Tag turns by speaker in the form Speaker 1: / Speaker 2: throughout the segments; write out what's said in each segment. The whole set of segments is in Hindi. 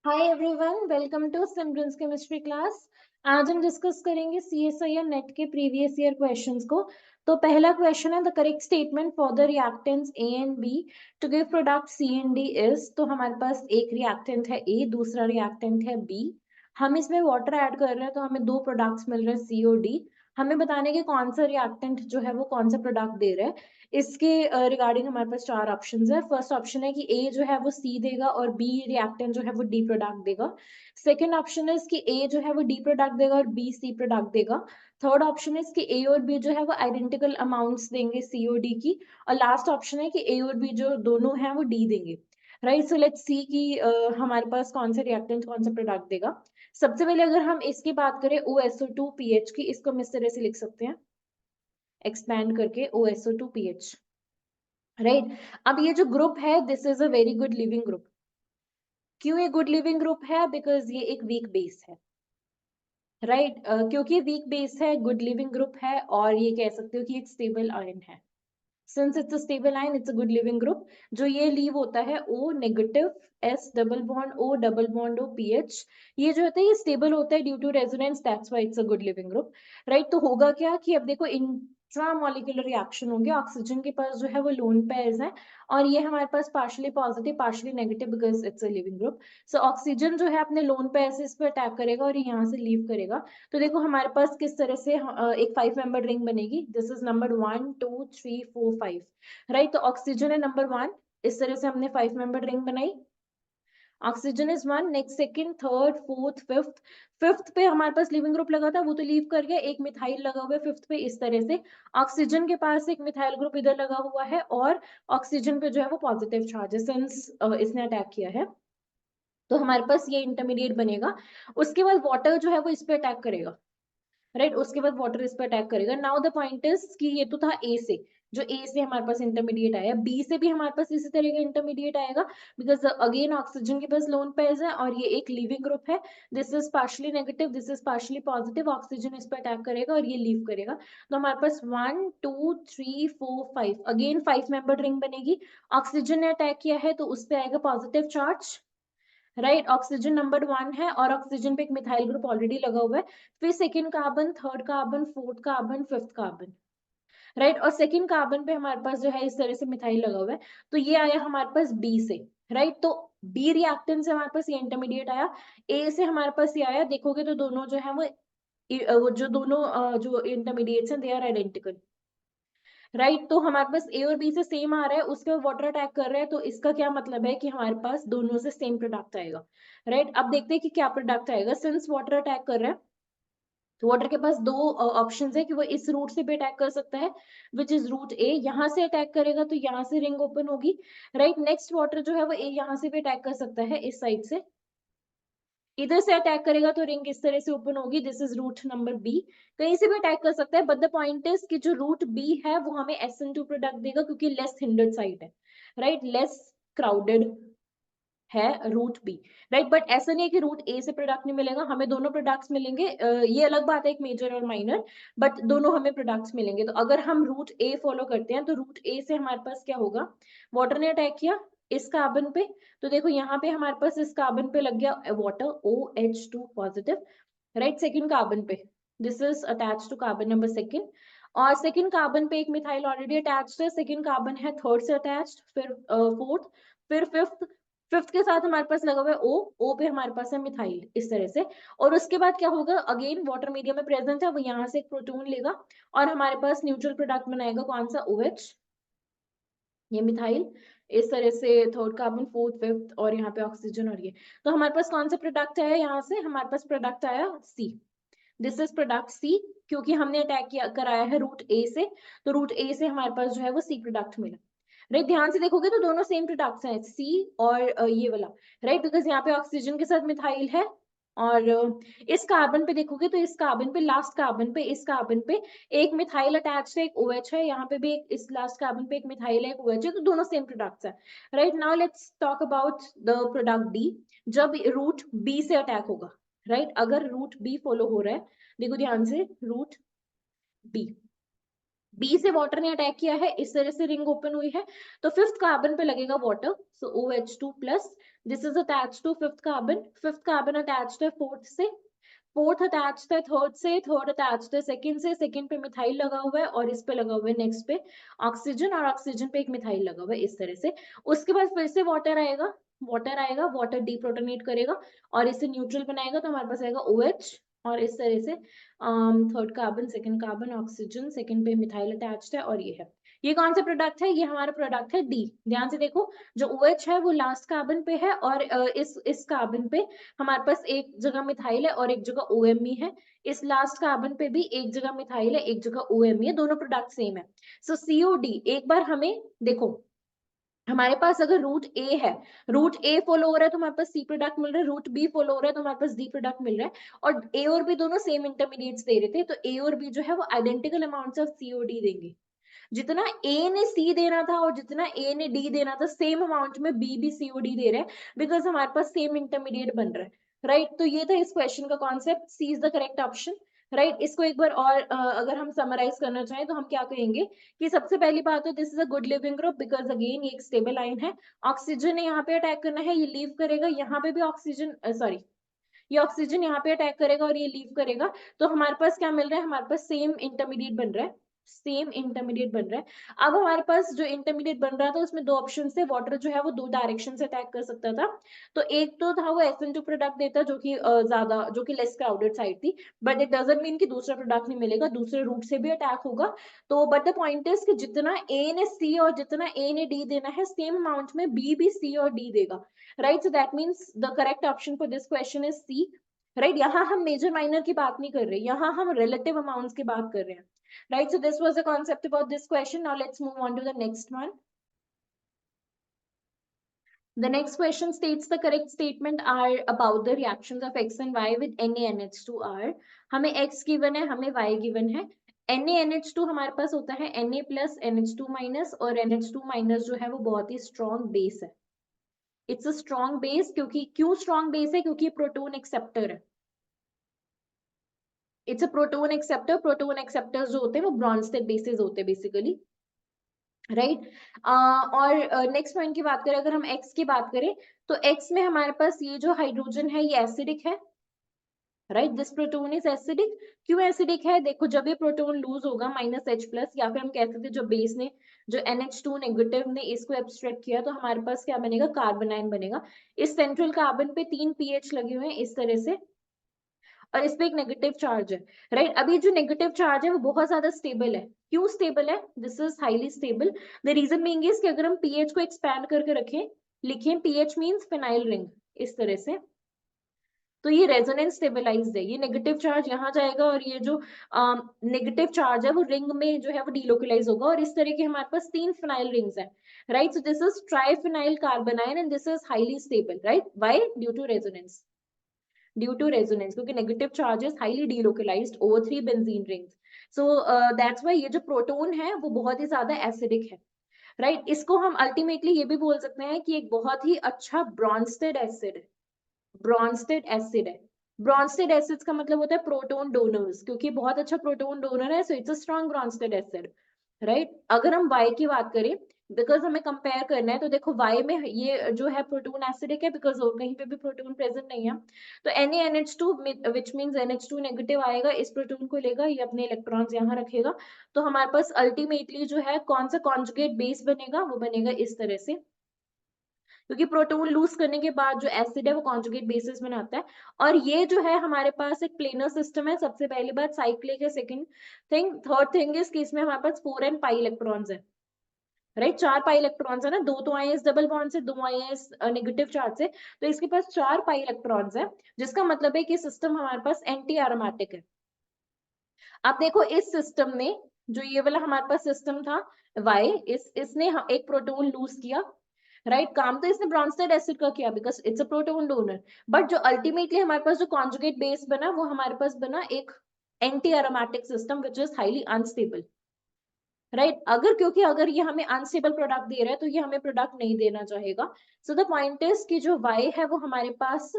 Speaker 1: Hi everyone, welcome to Simran's chemistry class. आज हम डिस्कस करेंगे सीएसआईआर नेट के प्रीवियस ईयर क्वेश्चंस को। तो पहला क्वेश्चन है the correct statement for the reactants A and B to give product C and D is. तो हमारे पास एक रिएक्टेंट है ए, दूसरा रिएक्टेंट है बी। हम इसमें वाटर ऐड कर रहे हैं तो हमें दो प्रोडक्ट्स मिल रहे हैं सी और डी। हमें बताने के कौन सा रिएक्टेंट जो है वो कौन सा प्रोडक्ट दे रहा है। इसके रिगार्डिंग हमारे पास चार ऑप्शंस है। फर्स्ट ऑप्शन है कि ए जो है वो सी देगा और बी रिएक्टेंट जो है वो डी प्रोडक्ट देगा। सेकंड ऑप्शन है कि ए जो है वो डी प्रोडक्ट देगा और बी सी प्रोडक्ट देगा। थर्ड ऑप्शन है कि ए और बी जो है वो आइडेंटिकल अमाउंट्स देंगे सी और डी की। और लास्ट ऑप्शन है कि ए और बी जो दोनों हैं वो डी देंगे। राइट, सो लेट्स सी कि हमारे पास कौन सा रिएक्टेंट कौन सा प्रोडक्ट देगा। सबसे पहले अगर हम इसकी बात करें OSO2 पीएच की, इसको हम इस तरह से लिख सकते हैं एक्सपैंड करके OSO2 पीएच। राइट, अब ये जो ग्रुप है this is a very good leaving group. क्यों ये गुड लिविंग ग्रुप है? बिकॉज ये एक वीक बेस है। राइट, क्योंकि वीक बेस है, गुड लिविंग ग्रुप है, और ये कह सकते हो कि एक स्टेबल आयन है। Since it's a stable ion it's a good leaving group. जो ये लीव होता है O negative, S double bond O double bond O pH, ये जो होता है ये स्टेबल होता है due to resonance, that's why it's a good leaving group. Right, तो होगा क्या कि अब देखो इंट्रामोलिकुलर रिएक्शन होंगे, ऑक्सीजन के पास जो है वो लोन पेयर्स हैं और ये हमारे पास partially positive partially negative because it's a living group. So oxygen जो है अपने लोन पेयर से इस पर अटैक करेगा और ये यहाँ से लीव करेगा। तो देखो हमारे पास किस तरह से एक 5 मेंबर रिंग बनेगी। This is number 1 2 3 4 5। राइट, तो ऑक्सीजन है नंबर 1। इस तरह से हमने 5 मेंबर रिंग बनाई। Oxygen is 1, next second third fourth fifth. Fifth पे हमारे पास लिविंग ग्रुप लगा था वो तो लीव कर गया, एक मिथाइल लगा हुआ है फिफ्थ पे। इस तरह से ऑक्सीजन के पास एक मिथाइल ग्रुप इधर लगा हुआ है और ऑक्सीजन पे जो है वो पॉजिटिव चार्ज है सिंस इसने अटैक किया है। तो हमारे पास ये इंटरमीडिएट बनेगा। उसके बाद वाटर जो है वो इस पे अटैक करेगा। राइट, उसके बाद वाटर इस पर अटैक करेगा। नाउ द पॉइंट इज कि ये तो था ए से, जो ए से हमारे पास इंटरमीडिएट आया, बी से भी हमारे पास इसी तरह का इंटरमीडिएट आएगा बिकॉज अगेन ऑक्सीजन के पास लोन पेयर्स है और ये एक लिविंग ग्रुप है। This is partially negative, this is partially positive, oxygen इस पर अटैक करेगा और ये लीव करेगा। तो हमारे पास 1 2 3 4 5 अगेन 5 मेंबर रिंग बनेगी। ऑक्सीजन ने अटैक किया है तो उस पर आएगा positive charge. Right, oxygen number 1 है और ऑक्सीजन पे एक मिथाइल ग्रुप ऑलरेडी लगा हुआ है। फिर second carbon, third carbon, fourth carbon, fifth carbon. Right, और सेकंड कार्बन पे हमारे पास जो है इस तरह से मिथाइल लगा हुआ है। तो ये आया हमारे पास बी से। राइट, तो बी रिएक्टेंट से हमारे पास ये इंटरमीडिएट आया। ए से हमारे पास ये आया। देखोगे तो दोनों जो है वो जो दोनों जो इंटरमीडिएट्स हैं दे आर आइडेंटिकल। राइट, तो हमारे पास ए और बी से सेम आ रहा है, उसके बाद वाटर अटैक कर रहा है, तो इसका क्या मतलब है कि हमारे पास दोनों से सेम प्रोडक्ट आएगा। राइट, अब देखते हैं कि क्या प्रोडक्ट आएगा। सिंस वाटर अटैक कर रहा है तो वाटर के पास दो ऑप्शंस है कि वो इस रूट से भी अटैक कर सकता है, विच इज रूट ए। यहाँ से अटैक करेगा तो यहाँ से रिंग ओपन होगी। राइट, नेक्स्ट वाटर जो है वो ए यहाँ से भी अटैक कर सकता है इस साइड से। इधर से अटैक करेगा तो रिंग इस तरह से ओपन होगी, this is route number B. कहीं से भी अटैक कर सकता है बट द पॉइंट इज कि जो रूट बी है वो हमें SN2 प्रोडक्ट देगा क्योंकि लेस हिंडर्ड साइड है। राइट, लेस क्राउडेड है रूट बी। राइट, बट ऐसा नहीं है कि रूट ए से प्रोडक्ट नहीं मिलेगा, हमें दोनों प्रोडक्ट्स मिलेंगे। ये अलग बात है एक मेजर और माइनर, बट दोनों हमें प्रोडक्ट्स मिलेंगे। तो अगर हम रूट ए फॉलो करते हैं तो रूट ए से हमारे पास क्या होगा, वाटर ने अटैक किया इस कार्बन पे, तो देखो यहाँ पे हमारे पास इस कार्बन पे लग गया water OH2 positive. Right, second carbon पे this is attach to carbon number second, और सेकंड कार्बन पे एक मिथाइल ऑलरेडी अटैच्ड है, सेकंड कार्बन है थर्ड से अटैच्ड, फिर फोर्थ, फिर फिफ्थ। फिफ्थ के साथ हमारे पास लगा हुआ है ओ पे हमारे पास है मिथाइल इस तरह से। और उसके बाद क्या होगा, अगेन वाटर मीडियम में प्रेजेंट है, वो यहाँ से एक प्रोटॉन लेगा और हमारे पास न्यूट्रल प्रोडक्ट बनाएगा कौन सा, OH, ये मिथाइल। इस तरह से थर्ड कार्बन फोर्थ फिफ्थ और यहाँ पे ऑक्सीजन और ये। तो हमारे पास कौन सा प्रोडक्ट आया, यहाँ से हमारे पास प्रोडक्ट आया सी। दिस इज प्रोडक्ट सी, क्योंकि हमने अटैक किया कराया है रूट ए से, तो रूट ए से हमारे पास जो है वो सी प्रोडक्ट मिला। राइट, ध्यान से देखोगे तो दोनों सेम प्रोडक्ट्स हैं, सी और ये वाला। राइट, बिकॉज यहाँ पे ऑक्सीजन के साथ मिथाइल है और इस कार्बन पे देखोगे तो इस कार्बन पे, लास्ट कार्बन पे, इस कार्बन पे एक मिथाइल अटैच है, एक OH है, यहाँ पे भी एक, इस लास्ट कार्बन पे एक मिथाइल है, एक OH है, तो दोनों सेम प्रोडक्ट्स है। Right, now let's talk about the product D. जब रूट बी से अटैक होगा, राइट, अगर रूट बी फॉलो हो रहा है, देखो ध्यान से रूट बी, बी से वाटर ने अटैक किया है, इस तरह से रिंग ओपन हुई है, तो फिफ्थ कार्बन पे लगेगा water, so OH2 plus, this is attached to fifth carbon, fifth carbon attached है फोर्थ से, फोर्थ अटैच्ड है थर्ड से, थर्ड अटैच्ड है सेकंड से, सेकंड पे मिथाइल लगा हुआ है और इस पे लगा हुआ है नेक्स्ट पे ऑक्सीजन, और ऑक्सीजन पे एक मिथाइल लगा हुआ है इस तरह से। उसके बाद फिर से वाटर आएगा, वाटर आएगा, वाटर डीप्रोटोनेट करेगा और इसे न्यूट्रल बनाएगा, तो हमारे पास आएगा OH, और इस तरह से third carbon, second carbon, oxygen, second पे मिथाइल अटैच्ड है, और ये है, ये कौन सा प्रोडक्ट है, ये हमारा प्रोडक्ट है डी। ध्यान से देखो, जो OH है वो लास्ट कार्बन पे है, और इस कार्बन पे हमारे पास एक जगह मिथाइल है और एक जगह OMe है, इस लास्ट कार्बन पे भी एक जगह मिथाइल है एक जगह OMe है, दोनों प्रोडक्ट सेम है। सो COD, एक बार हमें देखो, हमारे पास अगर रूट ए है, रूट ए फॉलो हो रहा है तो हमारे पास सी प्रोडक्ट मिल रहा है, रूट बी फॉलो हो रहा है तो हमारे पास डी प्रोडक्ट मिल रहा है, और ए और बी दोनों सेम इंटरमीडिएट्स दे रहे थे, तो ए और बी जो है वो आइडेंटिकल अमाउंट्स ऑफ सीओडी देंगे। जितना ए ने सी देना था और जितना ए ने डी देना था, सेम अमाउंट में बी भी सीओडी दे रहा है, बिकॉज हमारे पास सेम इंटरमीडिएट बन रहा है, राइट। तो ये था इस क्वेश्चन का concept, C is the correct option, right. इसको एक बार और अगर हम समराइज करना चाहें तो हम क्या कहेंगे कि सबसे पहली बात तो this is a good leaving group, because again ये एक स्टेबल लाइन है, ऑक्सीजन ने यहाँ पे अटैक करना है, ये लीव करेगा, यहाँ पे भी ऑक्सीजन सॉरी, ये ऑक्सीजन यहाँ पे अटैक करेगा और ये लीव करेगा, तो हमारे पास क्या मिल रहा है, हमारे पास सेम इंटरमीडिएट बन रहा है, सेम इंटरमीडिएट बन रहा है। अब हमारे पास जो इंटरमीडिएट बन रहा था उसमें दो ऑप्शन थे, वाटर जो है वो दो डायरेक्शन से अटैक कर सकता था, तो एक तो था वो SN2 प्रोडक्ट देता जो कि ज्यादा, जो कि लेस क्राउडेड साइड थी, बट इट डजंट मीन कि दूसरा प्रोडक्ट नहीं मिलेगा, दूसरे रूट से भी अटैक होगा। तो बट द पॉइंट इज कि जितना ए ने सी और जितना ए ने डी देना है, सेम अमाउंट में बी भी सी और डी देगा, right. So that means the correct option for this question is C, right. यहाँ हम मेजर माइनर की बात नहीं कर रहे, यहाँ हम रिलेटिव अमाउंट्स की बात कर रहे हैं, right. So this was the concept about this question, now let's move on to the next one. The next question states the correct statement are about the reactions of X and Y with NaNH2R। हमें X given है, हमें Y given है। NaNH2 हमारे पास होता है Na plus NH2 minus, और NH2 minus जो है वो बहुत ही strong base है। It's a strong base, क्योंकि क्यों strong base है, क्योंकि प्रोटोन एक्सेप्टर है। It's a proton acceptor, proton acceptors जो होते हैं वो ब्रॉन्स्टेड बेसिस होते हैं बेसिकली, राइट। और नेक्स्ट पॉइंट की बात करें, अगर हम एक्स की बात करें, तो एक्स में हमारे पास ये जो हाइड्रोजन है ये एसिडिक है, right. This proton is acidic. क्यों एसिडिक है, देखो जब ये प्रोटोन लूज होगा -H प्लस, या फिर हम कह सकते हैं जो बेस ने, जो NH2 नेगेटिव ने इसको एब्स्ट्रैक्ट किया, तो हमारे पास क्या बनेगा, कार्बन आयन बनेगा। इस सेंट्रल कार्बन पे 3 pH लगे हुए हैं इस तरह से, और इस पे एक नेगेटिव चार्ज है, राइट। अभी जो नेगेटिव चार्ज है वो बहुत ज्यादा स्टेबल है। क्यों स्टेबल है, this is highly stable, the reason being is कि अगर हम पीएच को एक्सपैंड करके रखें, लिखें पीएच मींस फिनाइल रिंग इस तरह से, तो ये रेजोनेंस स्टेबलाइज्ड है, ये नेगेटिव चार्ज यहाँ जाएगा और ये जो नेगेटिव चार्ज है वो रिंग में जो है वो डीलोकलाइज होगा, और इस तरह के हमारे पास 3 फिनाइल रिंग्स हैं, right. So this is triphenyl carbanion and this is highly stable, right. Why, due to resonance, due to resonance, क्योंकि negative charge is highly delocalized over 3 benzene rings, so that's why ये जो प्रोटोन है वो बहुत ही ज्यादा एसिडिक है, राइट। इसको हम अल्टीमेटली ये भी बोल सकते हैं कि एक बहुत ही अच्छा ब्रॉन्स्टेड एसिड है, ब्रॉन्स्टेड एसिड है। ब्रॉन्स्टेड एसिड्स का मतलब होता है प्रोटोन डोनर्स, क्योंकि बहुत अच्छा प्रोटोन डोनर है, so it's a strong Brønsted acid, right. अगर हम वाई की बात करें, बिकॉज हमें कंपेयर करना है, तो देखो वाई में ये जो है प्रोटोन एसिडिक है, बिकॉज और कहीं पे भी प्रोटोन प्रेजेंट नहीं है, तो NaNH2 which means NH2 negative आएगा, इस प्रोटोन को लेगा, ये अपने इलेक्ट्रॉन्स यहाँ रखेगा, तो हमारे पास अल्टीमेटली जो है कौन सा कॉन्जुगेट बेस बनेगा, वो बनेगा इस तरह से, क्योंकि प्रोटोन लूज करने के बाद जो एसिड है वो कॉन्जुगेट बेसिस बनाता है। और ये जो है हमारे पास एक प्लेनर सिस्टम है, सबसे पहली बात साइक्लिक है, second thing, third thing is कि इसमें हमारे पास 4 and pi इलेक्ट्रॉन्स है, राइट। 4 पाई इलेक्ट्रॉन्स है ना, 2 तो आए हैं इस डबल बॉन्ड से, 2 आए हैं इस नेगेटिव चार्ज से, तो इसके पास 4 पाई इलेक्ट्रॉन्स है, जिसका मतलब है कि सिस्टम हमारे पास एंटी एरोमेटिक है। अब देखो इस सिस्टम में, जो ये वाला हमारे पास सिस्टम था वाई, इसने एक प्रोटोन लूज किया, राइट। काम तो इसने ब्रॉन्स्टेड एसिड का किया, because it's a proton donor, but जो अल्टीमेटली हमारे पास जो कॉन्जुगेट बेस बना, वो हमारे पास बना एक anti aromatic system which is highly unstable, right. अगर क्योंकि अगर ये हमें अनस्टेबल प्रोडक्ट दे रहा है तो ये हमें प्रोडक्ट नहीं देना चाहेगा, सो द पॉइंट इज कि जो वाई है वो हमारे पास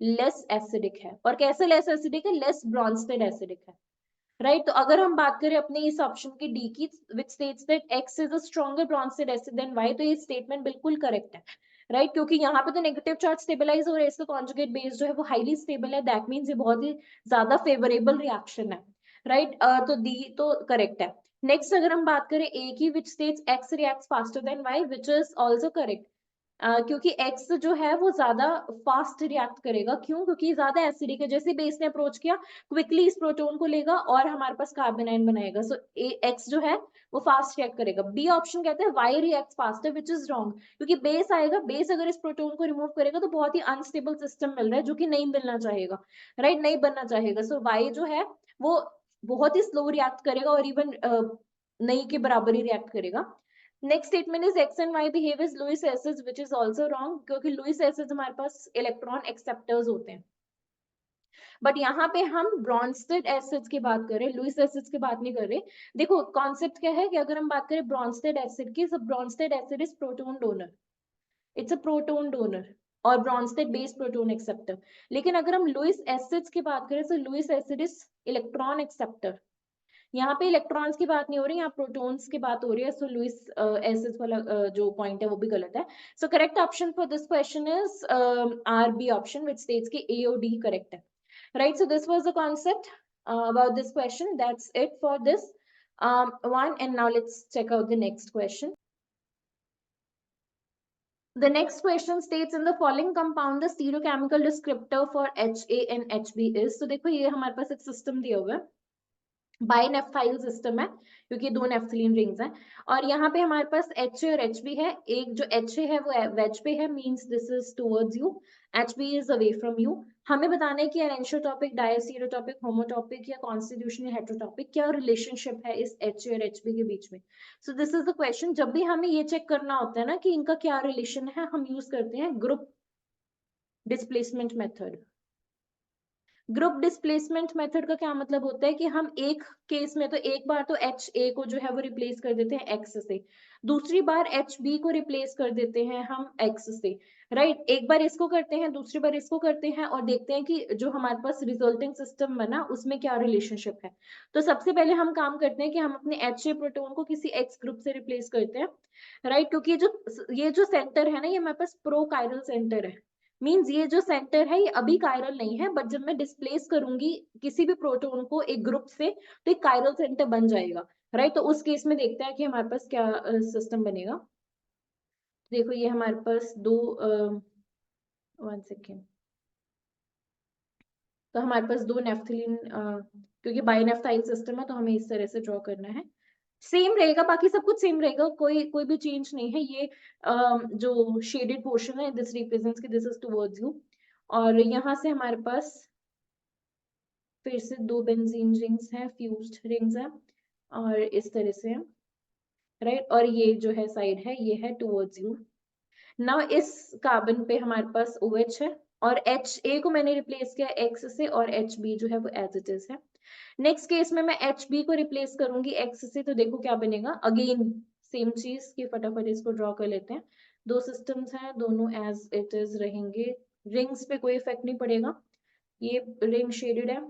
Speaker 1: लेस एसिडिक है, और कैसे लेस एसिडिक है, लेस ब्रॉन्स्टेड एसिडिक है, राइट। तो अगर हम बात करें अपने इस ऑप्शन की डी की, which states that X is a stronger Bronsted acid than Y, तो ये स्टेटमेंट बिल्कुल करेक्ट है। राइट, क्योंकि यहाँ पे तो नेगेटिव चार्ज स्टेबलाइज हो रहा है, इसका कॉन्जुगेट बेस जो है वो हाईली स्टेबल है, दैट मीन्स ये बहुत ही ज्यादा फेवरेबल रिएक्शन है। राइट, तो डी तो करेक्ट है। नेक्स्ट अगर हम बात करें ए की, which states X reacts faster than Y, which is also correct. क्योंकि एक्स जो है वो ज्यादा फास्ट रिएक्ट करेगा, क्यों? क्योंकि ज्यादा एसिडिक है, जैसे बेस ने अप्रोच किया क्विकली इस प्रोटोन को लेगा और हमारे पास कार्बन आयन बनाएगा, सो एक्स जो है वो फास्ट रिएक्ट करेगा। बी ऑप्शन कहते हैं Y react faster, which is wrong, क्योंकि बेस आएगा, बेस अगर इस प्रोटोन को रिमूव करेगा तो बहुत ही अनस्टेबल सिस्टम मिल रहा है जो कि नहीं मिलना चाहेगा। राइट, नहीं बनना चाहेगा, सो वाई जो है वो बहुत ही स्लो रिएक्ट करेगा और इवन नहीं के बराबर ही रिएक्ट करेगा। Next statement is X and Y behave as Lewis acids, which is also wrong, क्योंकि लुईस एसिड्स हमारे पास इलेक्ट्रॉन एक्सेप्टर्स होते हैं, बट यहाँ पे हम ब्रॉन्स्टेड एसिड्स की बात करें, लुईस एसिड्स की बात नहीं कर रहे। देखो कॉन्सेप्ट क्या है कि अगर हम बात करें ब्रॉन्स्टेड एसिड की, सब Bronsted acid is proton donor, it's a proton donor, और ब्रॉन्स्टेड बेस प्रोटोन एक्सेप्टर। लेकिन अगर हम लुईस एसिड्स की बात करें तो Lewis acid is electron acceptor, यहाँ पे इलेक्ट्रॉन्स की बात नहीं हो रही, यहाँ प्रोटॉन्स की बात हो रही है, सो लुईस एसिड्स वाला जो पॉइंट है वो भी गलत है। So correct option for this question is are B option, which states की ए और डी करेक्ट है। Right, so this was the concept about this question. That's it for this one, and now let's check out the next question. The next question states in the following compound the stereochemical descriptor for Ha and Hb is, so देखो ये हमारे पास एक सिस्टम दिया हुआ है, बाइनेफ्थाइल सिस्टम है क्योंकि दो नेफ्थलीन रिंग्स हैं, और यहाँ पे हमारे पास एच और एच बी है। एक जो एच है वो वेज पे है, means this is towards you, H B is away from you. हमें बताना है कि एनेंशियोटॉपिक, डायस्टीरियोटॉपिक, होमोटॉपिक या कॉन्स्टिट्यूशनल हेटेरोटॉपिक, क्या रिलेशनशिप है इस एच और एच बी के बीच में। सो दिस इज द क्वेश्चन। जब भी हमें ये चेक करना होता है ना कि इनका क्या रिलेशन है, हम यूज करते हैं group displacement method. Group displacement method का क्या मतलब होता है कि हम एक केस में तो एक बार तो एच ए को जो है वो रिप्लेस कर देते हैं एक्स से, दूसरी बार एच बी को रिप्लेस कर देते हैं हम एक्स से। राइट, एक बार इसको करते हैं, दूसरी बार इसको करते हैं, और देखते हैं कि जो हमारे पास रिजल्टिंग सिस्टम बना उसमें क्या रिलेशनशिप है। तो सबसे पहले हम काम करते हैं कि हम अपने एच ए प्रोटोन को किसी एक्स ग्रुप से रिप्लेस करते हैं। राइट, क्योंकि ये जो सेंटर है ना, ये हमारे पास प्रो कायरल सेंटर है, मीन्स ये जो सेंटर है ये अभी कायरल नहीं है, बट जब मैं डिस्प्लेस करूंगी किसी भी प्रोटोन को एक ग्रुप से तो एक कायरल सेंटर बन जाएगा। राइट, तो उस केस में देखते हैं कि हमारे पास क्या सिस्टम बनेगा। देखो ये हमारे पास दो, वन सेकेंड, तो हमारे पास दो नेफ्थलीन, क्योंकि बाइनेफ्थाइल सिस्टम है तो हमें इस तरह से ड्रॉ करना है। सेम रहेगा, बाकी सब कुछ सेम रहेगा, कोई भी चेंज नहीं है। ये जो शेडेड पोर्शन है दिस रिप्रेजेंट्स कि दिस इज टुवर्ड्स यू, और यहाँ से हमारे पास फिर से दो बेंजीन रिंग्स हैं, फ्यूज्ड रिंग्स हैं, और इस तरह से है। राइट, और ये जो है साइड है ये है टुवर्ड्स यू। नाउ इस कार्बन पे हमारे पास OH है, और एच ए को मैंने रिप्लेस किया एक्स से, और एच बी जो है वो एज इट इज है। नेक्स्ट केस में मैं एच बी को रिप्लेस करूंगी एक्स से, तो देखो क्या बनेगा, अगेन सेम चीज की, फटाफट इसको ड्रॉ कर लेते हैं। दो सिस्टम्स हैं, दोनों एज इट इज रहेंगे, रिंग्स पे कोई इफेक्ट नहीं पड़ेगा। ये रिंग शेडेड है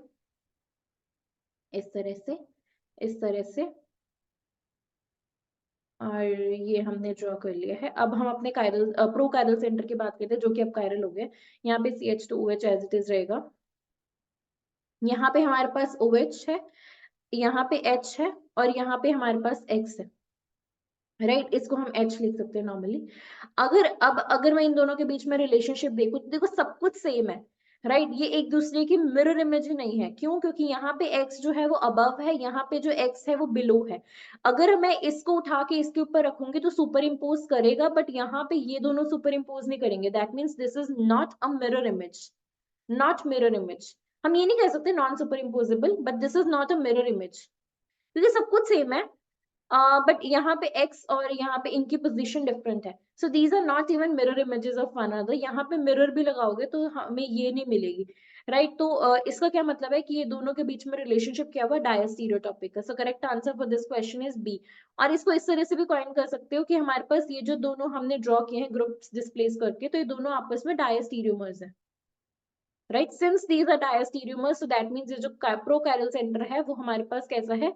Speaker 1: इस तरह से, इस तरह से, और ये हमने ड्रॉ कर लिया है। अब हम अपने कायरल प्रो कायरल सेंटर की बात करते हैं, जो कि अब कायरल हो गए। यहाँ पे CH2OH एज इट इज रहेगा, यहाँ पे हमारे पास OH है, यहाँ पे H है, और यहाँ पे हमारे पास X है। राइट, इसको हम H लिख सकते हैं नॉर्मली। अगर मैं इन दोनों के बीच में रिलेशनशिप देखूं तो देखो सब कुछ सेम है। राइट, ये एक दूसरे की मिरर इमेज नहीं है, क्यों? क्योंकि यहाँ पे X जो है वो अबव है, यहाँ पे जो X है वो बिलो है। अगर मैं इसको उठा के इसके ऊपर रखूंगी तो सुपर इम्पोज करेगा, बट यहाँ पे ये दोनों सुपर इम्पोज नहीं करेंगे, that means this is not a mirror image, not mirror image. हम ये नहीं कह सकते non super imposable, but this is not a mirror image, क्योंकि सब कुछ सेम है, बट यहाँ पे x और यहाँ पे इनकी पोजीशन डिफरेंट है, so these are not even mirror images of one another. यहाँ पे मिरर भी लगाओगे तो हमें ये नहीं मिलेगी। राइट, तो इसका क्या मतलब है कि ये दोनों के बीच में रिलेशनशिप क्या हुआ, डायस्टीरियोटॉपिक का। So correct answer for this question is B. और इसको इस तरह से भी कॉइन कर सकते हो कि हमारे पास ये जो दोनों हमने ड्रॉ किए हैं ग्रुप्स डिस्प्लेस करके, तो ये दोनों आपस में डायस्टीरियोमर्स हैं। Right, since these are diastereomers, so that means ये जो प्रोकैरियल सेंटर है वो हमारे पास कैसा है,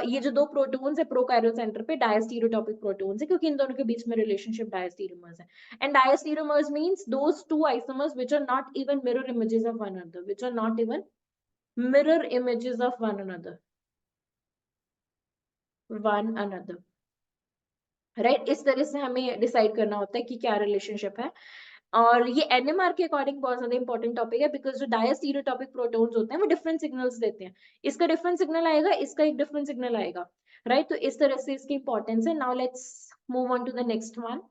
Speaker 1: ये जो दो प्रोटॉन्स है प्रोकैरियल सेंटर पे डायस्टीरियोटॉपिक प्रोटॉन्स है, क्योंकि इन दोनों के बीच में रिलेशनशिप डायस्टीरियोमर्स है. And diastereomers means those two isomers which are not even mirror images of one another, which are not even mirror images of one another. Right, इस तरह से हमें डिसाइड करना होता है कि क्या रिलेशनशिप है. और ये एनएमआर के अकॉर्डिंग बहुत ज्यादा इंपॉर्टेंट टॉपिक है, बिकॉज जो डायस्टीरियोटॉपिक प्रोटॉन्स होते हैं वो डिफरेंट सिग्नल्स देते हैं. इसका डिफरेंट सिग्नल आएगा, इसका एक डिफरेंट सिग्नल आएगा. राइट, तो इस तरह से इसकी इंपॉर्टेंस है. Now let's move on to the next one.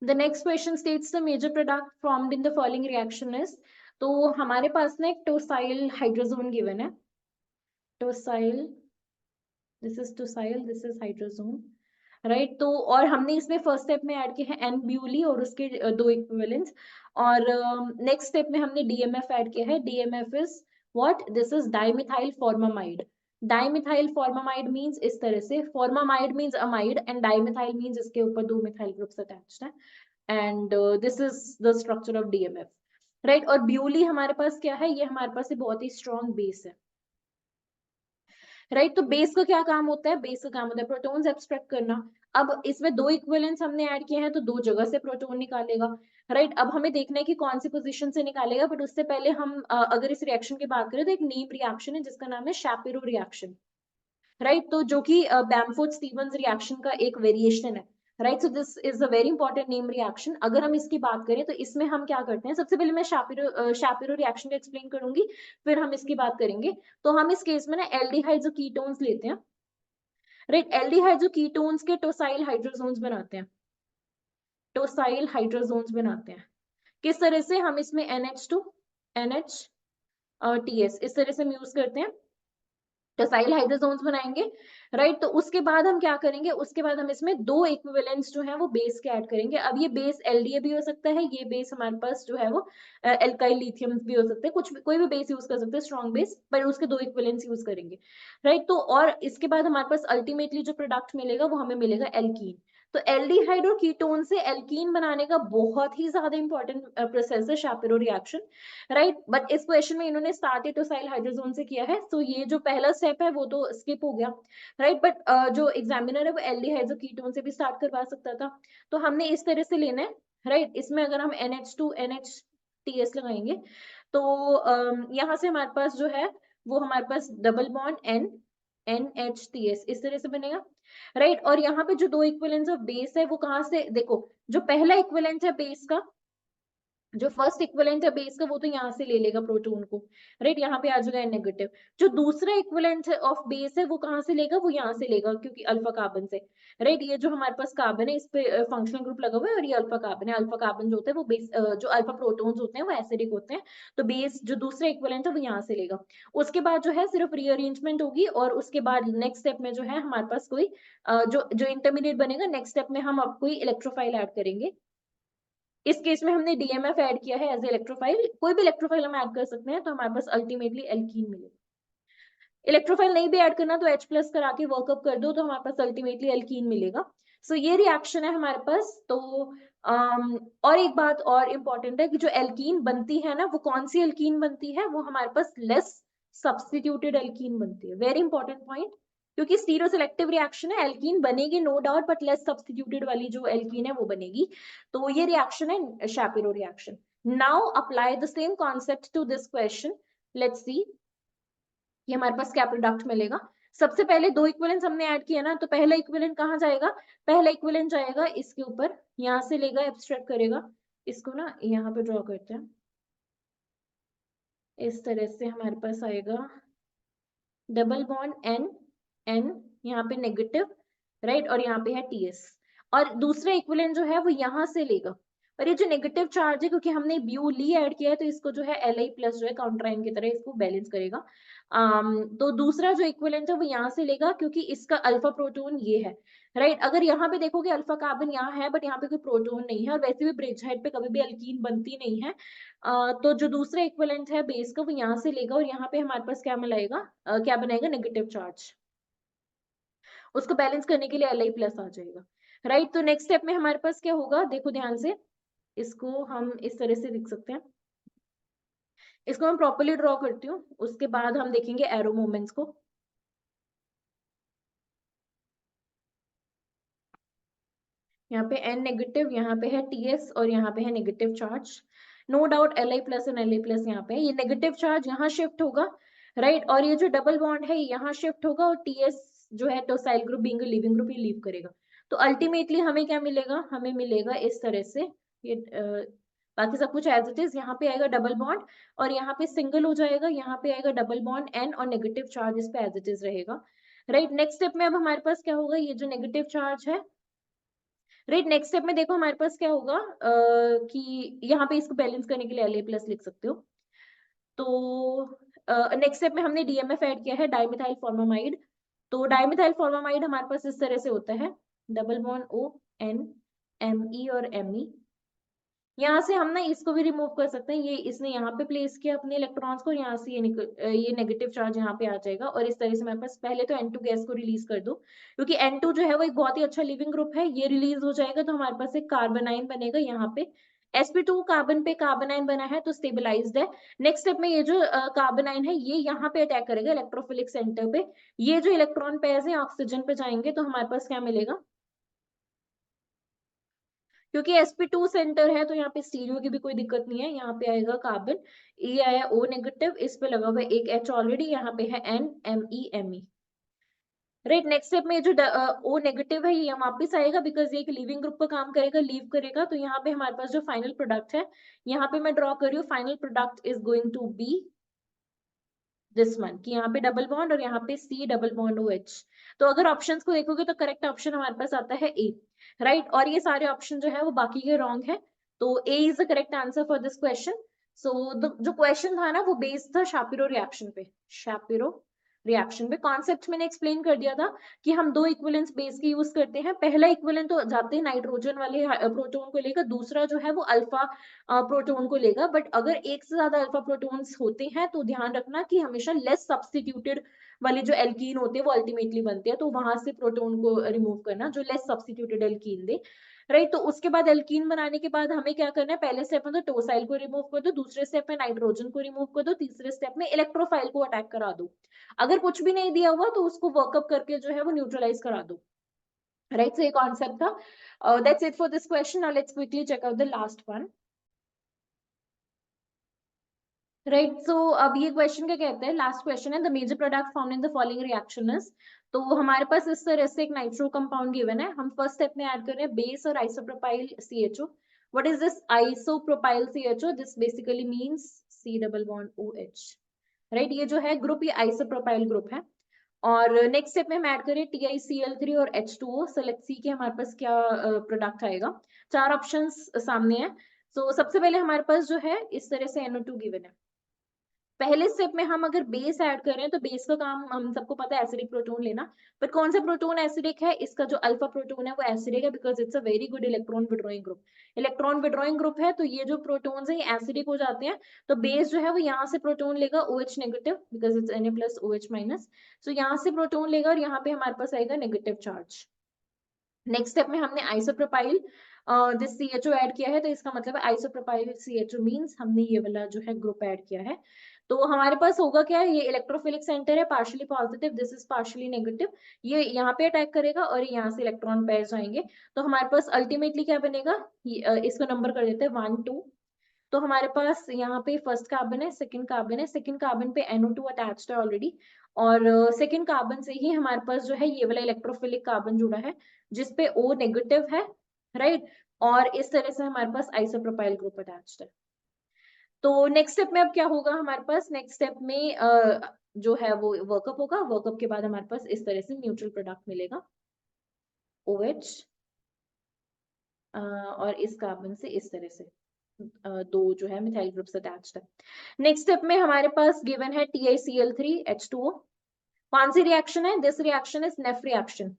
Speaker 1: The next question states the major product formed in the following reaction is. तो हमारे पास ना एक टोसाइल हाइड्रोजोन गिवन है. Tosyl, this is tosyl, this is hydrazone. Right, तो और हमने इसमें फर्स्ट स्टेप में ऐड किए हैं एन ब्यूली और उसके दो इक्विवेलेंट्स. और नेक्स्ट स्टेप में हमने डीएमएफ ऐड किया है. DMF is what, this is dimethyl formamide. Dimethyl formamide means इस तरह से, formamide means amide and dimethyl means इसके ऊपर दो मिथाइल ग्रुप्स अटैच्ड है. And this is the structure of DMF. Right, और ब्यूली हमारे पास क्या है, ये हमारे पास बहुत ही स्ट्रॉन्ग बेस है. राइट, तो बेस का क्या काम होता है, बेस का काम होता है प्रोटॉन्स एब्स्ट्रैक्ट करना. अब इसमें दो इक्विवेलेंट्स हमने ऐड किए हैं तो दो जगह से प्रोटॉन निकालेगा. राइट, अब हमें देखना है कि कौन सी पोजीशन से निकालेगा, बट उससे पहले हम अगर इस रिएक्शन की बात करें तो एक नेम रिएक्शन है जिसका नाम है शैपिरो रिएक्शन. राइट, तो जो कि बैम्फोर्ड स्टीवंस रिएक्शन का एक वेरिएशन है. Right, so this is a very important name reaction. अगर हम इसकी बात करें तो इसमें हम क्या करते हैं, सबसे पहले मैं शैपिरो रिएक्शन को एक्सप्लेन करूंगी, फिर हम इसकी बात करेंगे. तो हम इस केस में ना एल्डिहाइड्स और कीटोन्स लेते हैं. राइट, एल्डिहाइड्स और कीटोन्स के टोसाइल हाइड्रोजोन्स बनाते हैं. टोसाइल हाइड्रोजोन्स बनाते हैं किस तरह से, हम इसमें NH2 NH TS इस तरह से हम यूज करते हैं, टोसाइल हाइड्रोजोन्स बनाएंगे. राइट, तो उसके बाद हम क्या करेंगे, उसके बाद हम इसमें दो इक्विवेलेंट्स जो है वो बेस के ऐड करेंगे. अब ये बेस LDA भी हो सकता है, ये बेस हमारे पास जो है वो एल्काइल लिथियम भी हो सकते हैं, कुछ कोई भी बेस यूज कर सकते हैं स्ट्रॉन्ग बेस, पर उसके दो इक्विवेलेंट्स यूज करेंगे. राइट, तो और इसके बाद हमारे पास अल्टीमेटली जो प्रोडक्ट मिलेगा वो हमें मिलेगा एल्कीन. तो एल्डिहाइड और कीटोन से एल्कीन बनाने का बहुत ही ज्यादा इंपॉर्टेंट प्रोसेस है शैपिरो रिएक्शन. राइट, बट इस क्वेश्चन में इन्होंने स्टार्ट टोसाइल हाइड्रोजोन से किया है, तो ये जो पहला स्टेप है वो तो स्किप हो गया. राइट, बट जो एग्जामिनर है वो एल्डिहाइड्स और कीटोन से भी स्टार्ट करवा सकता था. तो हमने इस तरह से लेना है. राइट, इसमें अगर हम NH2 NH TS लगाएंगे तो यहाँ से हमारे पास जो है वो हमारे पास डबल बॉन्ड NHTS इस तरह से बनेगा. राइट, और यहाँ पे जो दो इक्विवेलेंट्स ऑफ बेस है वो कहाँ से, देखो जो पहला इक्विवेलेंट है बेस का, जो फर्स्ट इक्विवेलेंट है बेस का वो तो यहाँ से ले लेगा प्रोटॉन को. राइट, यहाँ पे आ जाएगा नेगेटिव. जो दूसरा इक्विवेलेंट है ऑफ बेस है वो कहाँ से लेगा, वो यहाँ से लेगा क्योंकि अल्फा कार्बन से. राइट, ये जो हमारे पास कार्बन है इस पे फंक्शनल ग्रुप लगा हुआ है और ये अल्फा कार्बन है. अल्फा कार्बन जो होता है वो बेस, जो अल्फा प्रोटॉन्स होते हैं वो एसिडिक होते हैं, तो बेस जो दूसरा इक्विवेलेंट है वो यहाँ से लेगा. उसके बाद जो है सिर्फ रीअरेंजमेंट होगी और उसके बाद नेक्स्ट स्टेप में जो है हमारे पास कोई जो जो इंटरमीडिएट बनेगा, नेक्स्ट स्टेप में हम अब कोई इलेक्ट्रोफाइल ऐड करेंगे. इस केस में हमने डीएमएफ ऐड किया है एज इलेक्ट्रोफाइल, कोई भी इलेक्ट्रोफाइल हम ऐड कर सकते हैं तो हमारे पास अल्टीमेटली एल्कीन मिलेगा. इलेक्ट्रोफाइल नहीं भी ऐड करना तो H+ करा के वर्कअप कर दो तो हमारे पास अल्टीमेटली एल्कीन मिलेगा. सो ये रिएक्शन है हमारे पास. तो और एक बात और इम्पोर्टेंट है कि जो एल्कीन बनती है ना वो कौन सी एल्कीन बनती है, वो हमारे पास लेस सब्स्टिट्यूटेड एल्कीन बनती है. वेरी इंपॉर्टेंट पॉइंट, क्योंकि स्टीरियो सिलेक्टिव रिएक्शन है, एल्कीन बनेगी no doubt, but less substituted वाली जो एल्कीन है वो बनेगी. तो ये रिएक्शन है Shapiro reaction. Now apply the same concept to this question. Let's see ये हमारे पास क्या प्रोडक्ट मिलेगा. सबसे पहले दो इक्विवेलेंट्स हमने ऐड किया ना, तो पहला इक्विवेलेंट कहाँ जाएगा, पहला इक्विवेलेंट जाएगा इसके ऊपर, यहाँ से लेगा एब्स्ट्रैक्ट करेगा. इसको ना यहाँ पे ड्रॉ करते हैं, इस तरह से हमारे पास आएगा डबल बॉन्ड N N, यहाँ पे नेगेटिव. राइट, और यहाँ पे है TS. और दूसरा इक्विवेलेंट जो है वो यहाँ से लेगा, और ये जो नेगेटिव चार्ज है क्योंकि हमने ब्यू ली ऐड किया है तो इसको जो है Li+ जो है काउंटराइन की तरह इसको बैलेंस करेगा. तो दूसरा जो इक्विवेलेंट है वो यहाँ से लेगा क्योंकि इसका अल्फा प्रोटॉन ये है. राइट, अगर यहाँ पे देखोगे अल्फा कार्बन यहाँ है बट यहाँ पे कोई प्रोटॉन नहीं है, और वैसे भी ब्रिज हेड पे कभी भी एल्कीन बनती नहीं है. तो जो दूसरा इक्विवेलेंट है बेस का वो यहाँ से लेगा और यहाँ पे हमारे पास क्या मिलाएगा, क्या बनाएगा, नेगेटिव चार्ज. उसको बैलेंस करने के लिए Li+ आ जाएगा. राइट, तो नेक्स्ट स्टेप में हमारे पास क्या होगा, देखो ध्यान से, इसको हम इस तरह से लिख सकते हैं। इसको मैं प्रॉपर्ली ड्रॉ करती हूँ, उसके बाद हम देखेंगे एरो मूवमेंट्स को। यहाँ पे n नेगेटिव, यहाँ पे है ts और यहाँ पे है negative charge. No doubt Li plus and La plus यहाँ पे है। ये नेगेटिव चार्ज यहाँ शिफ्ट होगा, राइट, और ये जो डबल बॉन्ड है यहाँ शिफ्ट होगा, और ts जो है टोसाइल ग्रुप बीइंग लिविंग ग्रुप, ये लीव करेगा। तो अल्टीमेटली हमें क्या मिलेगा, हमें मिलेगा इस तरह से, ये बाकी सब कुछ एज इट इज। यहाँ पे आएगा डबल बॉन्ड और यहाँ पे सिंगल हो जाएगा, यहाँ पे आएगा डबल बॉन्ड n और नेगेटिव चार्ज इस पे एज इट इज रहेगा, राइट। नेक्स्ट स्टेप में अब हमारे पास क्या होगा, ये जो नेगेटिव चार्ज है, राइट, नेक्स्ट स्टेप में देखो हमारे पास क्या होगा कि यहाँ पे इसको बैलेंस करने के लिए La प्लस लिख सकते हो। तो नेक्स्ट स्टेप में हमने DMF ऐड किया है, डाइमिथाइल फॉर्मामाइड। तो डाइमिथाइल फॉर्मामाइड हमारे पास इस तरह से होता है, double bond O N Me और Me। यहाँ से हम ना इसको भी रिमूव कर सकते हैं, ये इसने यहाँ पे प्लेस किया अपने इलेक्ट्रॉन्स को, यहाँ से ये नेगेटिव चार्ज यहाँ पे आ जाएगा, और इस तरह से हमारे पास पहले तो N2 गैस को रिलीज कर दो, क्योंकि N2 जो है वो एक बहुत ही अच्छा लिविंग ग्रुप है। ये रिलीज हो जाएगा तो हमारे पास एक कार्बनाइन बनेगा, यहाँ पे sp2 कार्बन पे कार्बनाइन बना है तो स्टेबलाइज्ड है। नेक्स्ट स्टेप में ये जो कार्बनाइन है ये यहाँ पे अटैक करेगा इलेक्ट्रोफिलिक सेंटर पे, ये जो इलेक्ट्रॉन पेयर्स है ऑक्सीजन पे जाएंगे, तो हमारे पास क्या मिलेगा, क्योंकि sp2 सेंटर है तो यहाँ पे स्टीरियो की भी कोई दिक्कत नहीं है। यहाँ पे आएगा कार्बन, ये आया O नेगेटिव, इस पे लगा हुआ है एक H ऑलरेडी, यहाँ पे है N Me। Right, next step में जो O नेगेटिव है ये वापिस आएगा, बिकॉज ये एक लिविंग ग्रुप का काम करेगा, लीव करेगा। तो यहाँ पे हमारे पास जो फाइनल प्रोडक्ट है, यहाँ पे मैं ड्रॉ कर रही हूँ, final product is going to be this one, कि यहाँ पे डबल बॉन्ड और यहाँ पे C डबल बॉन्ड OH। तो अगर ऑप्शंस को देखोगे तो करेक्ट ऑप्शन हमारे पास आता है A, राइट, और ये सारे ऑप्शन जो है वो बाकी के रॉन्ग है। तो A is the correct answer for this question. So जो क्वेश्चन था ना वो बेस्ड था शापिरो रिएक्शन पे, शापिरो रिएक्शन पे। कॉन्सेप्ट मैंने एक्सप्लेन कर दिया था कि हम दो इक्विवेलेंस बेस के यूज करते हैं। पहला इक्विवेलेंट तो जाते हैं नाइट्रोजन वाले प्रोटोन को लेकर, दूसरा जो है वो अल्फा प्रोटोन को लेगा। बट अगर एक से ज्यादा अल्फा प्रोटॉन्स होते हैं तो ध्यान रखना कि हमेशा लेस सब्स्टिट्यूटेड वाले जो एल्कीन होते हैं वो अल्टीमेटली बनते हैं, तो वहां से प्रोटोन को रिमूव करना जो लेस सब्स्टिट्यूटेड एल्कीन दे, राइट। तो उसके बाद एल्कीन बनाने के बाद हमें क्या करना है, पहले स्टेप में तो टोसाइल को रिमूव कर दो, दूसरे स्टेप में नाइट्रोजन को रिमूव कर दो, तीसरे स्टेप में इलेक्ट्रोफाइल को अटैक करा दो। अगर कुछ भी नहीं दिया हुआ तो उसको वर्कअप करके जो है वो न्यूट्रलाइज करा दो, राइट। सो ये कॉन्सेप्ट था। That's it for this question. Now let's quickly check out the last one, right. So अब ये क्वेश्चन क्या कहते हैं, लास्ट क्वेश्चन है, the major product found in the following reaction is. तो हमारे पास इस तरह से एक नाइट्रो कंपाउंड गिवन है, हम फर्स्ट स्टेप में ऐड कर रहे हैं बेस और isopropyl CHO। What is this isopropyl CHO? This basically means C double bond OH, right. ये जो है ग्रुप ये आइसोप्रोपाइल ग्रुप है। और नेक्स्ट स्टेप में हम ऐड करें TiCl3 और H2O। सो लेट्स सी कि हमारे पास क्या प्रोडक्ट आएगा। चार ऑप्शंस सामने है। सो सबसे पहले हमारे पास जो है इस तरह से NO2 गिवन है। पहले स्टेप में हम अगर बेस ऐड कर रहे हैं तो बेस का काम हम सबको पता है एसिडिक प्रोटोन लेना। बट कौन सा प्रोटोन एसिडिक है, इसका जो अल्फा प्रोटोन है वो एसिडिक है, because it's a very good electron withdrawing group. Electron withdrawing group है तो ये जो प्रोटोन्स है एसिडिक हो जाते हैं। तो बेस जो है वो यहाँ से प्रोटोन लेगा OH negative, because it's Na plus OH minus. So यहाँ से प्रोटोन लेगा और यहाँ पे हमारे पास आएगा नेगेटिव चार्ज। नेक्स्ट स्टेप में हमने आइसोप्रोपाइल दिस CHO ऐड किया है, तो इसका मतलब है आइसोप्रोपाइल CHO मींस हमने ये वाला जो है ग्रुप ऐड किया है। तो हमारे पास होगा क्या, ये इलेक्ट्रोफिलिक सेंटर है, partially positive, this is partially negative. ये यहाँ पे अटैक करेगा और यहाँ से इलेक्ट्रॉन पेयर जाएंगे। तो हमारे पास अल्टीमेटली क्या बनेगा, इसको नंबर कर देते हैं 1 2। तो हमारे पास यहाँ पे फर्स्ट कार्बन है, सेकंड कार्बन है, सेकंड कार्बन पे NO2 अटैच्ड है ऑलरेडी, और सेकंड कार्बन से ही हमारे पास जो है ये वाला इलेक्ट्रोफिलिक कार्बन जुड़ा है जिसपे O नेगेटिव है, राइट। और इस तरह से हमारे पास आइसोप्रोपाइल ग्रुप अटैच्ड है। तो नेक्स्ट स्टेप में अब क्या होगा हमारे पास, नेक्स्ट स्टेप में जो है वो वर्कअप होगा, वर्कअप के बाद हमारे पास इस तरह से न्यूट्रल प्रोडक्ट मिलेगा OH, और इस कार्बन से इस तरह से दो जो है मिथाइल ग्रुप्स अटैच्ड है। नेक्स्ट स्टेप में हमारे पास गिवन है TiCl3 H2O। कौन सी रिएक्शन है, this reaction is Nef reaction.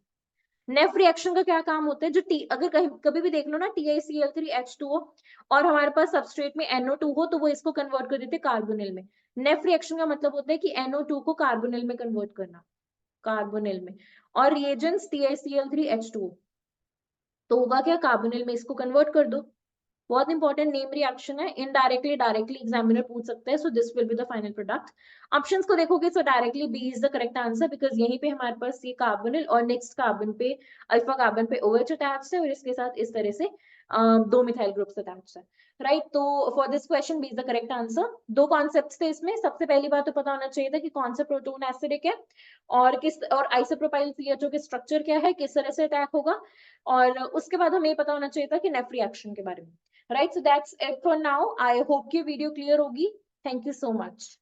Speaker 1: Nef reaction का क्या काम होता है, जो अगर कहीं कभी भी देख लो ना TiCl3 H2O और हमारे पास सबस्ट्रेट में NO2 हो तो वो इसको कन्वर्ट कर देते हैं कार्बोनिल में। नेफ रिएक्शन का मतलब होता है कि NO2 को कार्बोनिल में कन्वर्ट करना, कार्बोनिल में। और रिएजेंट्स TiCl3 H2O, तो होगा क्या, कार्बोनिल में इसको कन्वर्ट कर दो, बहुत इंपॉर्टेंट नेम रिएक्शन है, इनडायरेक्टली डायरेक्टली एग्जामिनर पूछ सकता है, so this will be the final product. Options को देखोगे so directly B is the correct answer, because यहीं पे हमारे पास ये कार्बोनिल और नेक्स्ट कार्बन पे अल्फा कार्बन पे OH अटैच है और इसके साथ इस तरह से दो मिथाइल ग्रुप्स अटैच है, राइट। तो for this question B is the correct answer. दो कॉन्सेप्ट्स थे इसमें, सबसे पहली बात तो पता होना चाहिए था कि कौन सा प्रोटोन एसिडिक है और किस, और आइसोप्रोपाइल CHO के स्ट्रक्चर क्या है, किस तरह से अटैक होगा, और उसके बाद हमें पता होना चाहिए था कि नेफ रिएक्शन के बारे में, right. So that's it for now, I hope कि वीडियो क्लियर होगी। Thank you so much.